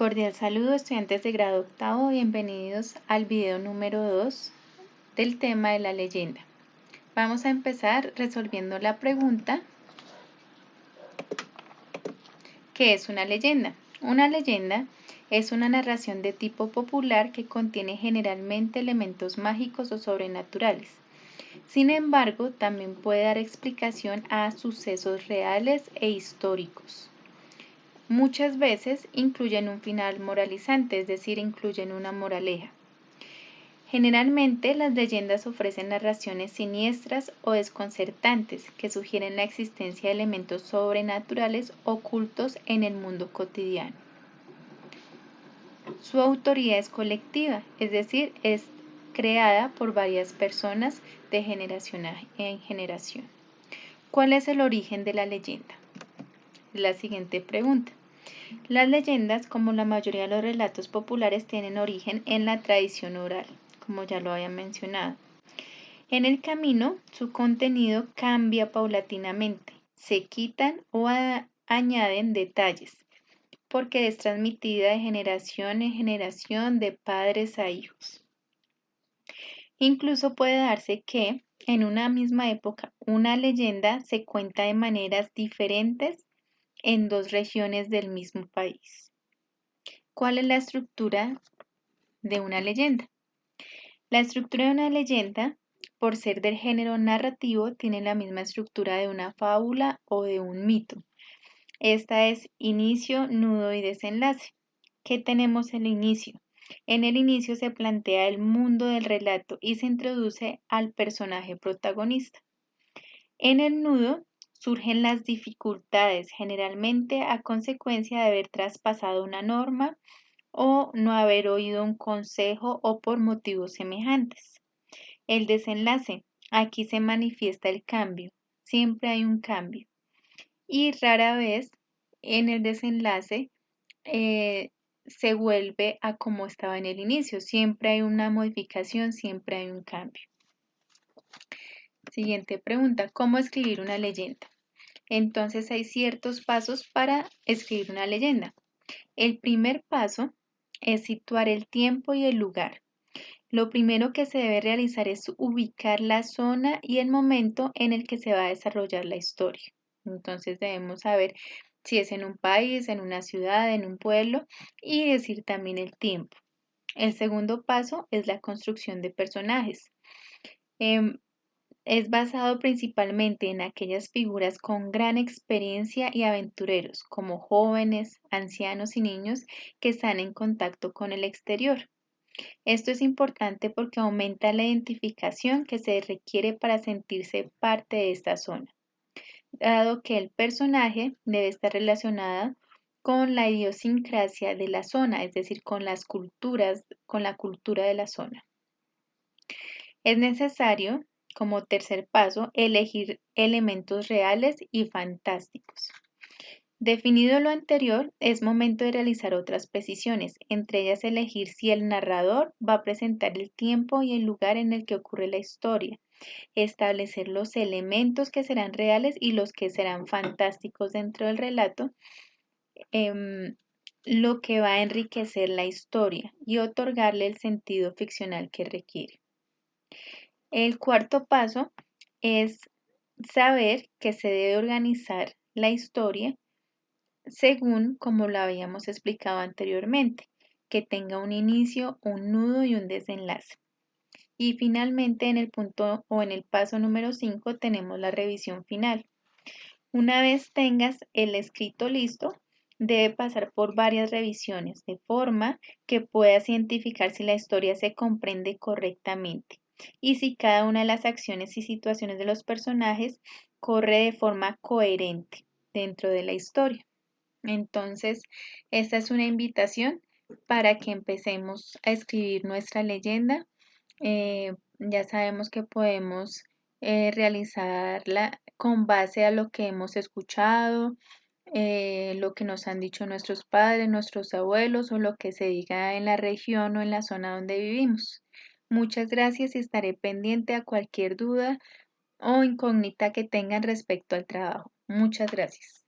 Cordial saludo, estudiantes de grado octavo, bienvenidos al video número 2 del tema de la leyenda. Vamos a empezar resolviendo la pregunta: ¿qué es una leyenda? Una leyenda es una narración de tipo popular que contiene generalmente elementos mágicos o sobrenaturales. Sin embargo, también puede dar explicación a sucesos reales e históricos. Muchas veces incluyen un final moralizante, es decir, incluyen una moraleja. Generalmente las leyendas ofrecen narraciones siniestras o desconcertantes que sugieren la existencia de elementos sobrenaturales ocultos en el mundo cotidiano. Su autoría es colectiva, es decir, es creada por varias personas de generación en generación. ¿Cuál es el origen de la leyenda? La siguiente pregunta. Las leyendas, como la mayoría de los relatos populares, tienen origen en la tradición oral, como ya lo había mencionado. En el camino, su contenido cambia paulatinamente, se quitan o añaden detalles, porque es transmitida de generación en generación, de padres a hijos. Incluso puede darse que, en una misma época, una leyenda se cuenta de maneras diferentes en dos regiones del mismo país. ¿Cuál es la estructura de una leyenda? La estructura de una leyenda, por ser del género narrativo, tiene la misma estructura de una fábula o de un mito. Esta es inicio, nudo y desenlace. ¿Qué tenemos en el inicio? En el inicio se plantea el mundo del relato y se introduce al personaje protagonista. En el nudo surgen las dificultades, generalmente a consecuencia de haber traspasado una norma o no haber oído un consejo o por motivos semejantes. El desenlace. Aquí se manifiesta el cambio. Siempre hay un cambio. Y rara vez en el desenlace se vuelve a como estaba en el inicio. Siempre hay una modificación, siempre hay un cambio. Siguiente pregunta. ¿Cómo escribir una leyenda? Entonces hay ciertos pasos para escribir una leyenda. El primer paso es situar el tiempo y el lugar. Lo primero que se debe realizar es ubicar la zona y el momento en el que se va a desarrollar la historia. Entonces debemos saber si es en un país, en una ciudad, en un pueblo y decir también el tiempo. El segundo paso es la construcción de personajes. Es basado principalmente en aquellas figuras con gran experiencia y aventureros, como jóvenes, ancianos y niños que están en contacto con el exterior. Esto es importante porque aumenta la identificación que se requiere para sentirse parte de esta zona, dado que el personaje debe estar relacionado con la idiosincrasia de la zona, es decir, con las culturas, con la cultura de la zona. Es necesario, como tercer paso, elegir elementos reales y fantásticos. Definido lo anterior, es momento de realizar otras precisiones, entre ellas elegir si el narrador va a presentar el tiempo y el lugar en el que ocurre la historia, establecer los elementos que serán reales y los que serán fantásticos dentro del relato, lo que va a enriquecer la historia y otorgarle el sentido ficcional que requiere. El cuarto paso es saber que se debe organizar la historia según como lo habíamos explicado anteriormente, que tenga un inicio, un nudo y un desenlace. Y finalmente en el punto o en el paso número 5 tenemos la revisión final. Una vez tengas el escrito listo, debe pasar por varias revisiones de forma que puedas identificar si la historia se comprende correctamente y si cada una de las acciones y situaciones de los personajes corre de forma coherente dentro de la historia. Entonces, esta es una invitación para que empecemos a escribir nuestra leyenda. Ya sabemos que podemos realizarla con base a lo que hemos escuchado, lo que nos han dicho nuestros padres, nuestros abuelos o lo que se diga en la región o en la zona donde vivimos. Muchas gracias y estaré pendiente a cualquier duda o incógnita que tengan respecto al trabajo. Muchas gracias.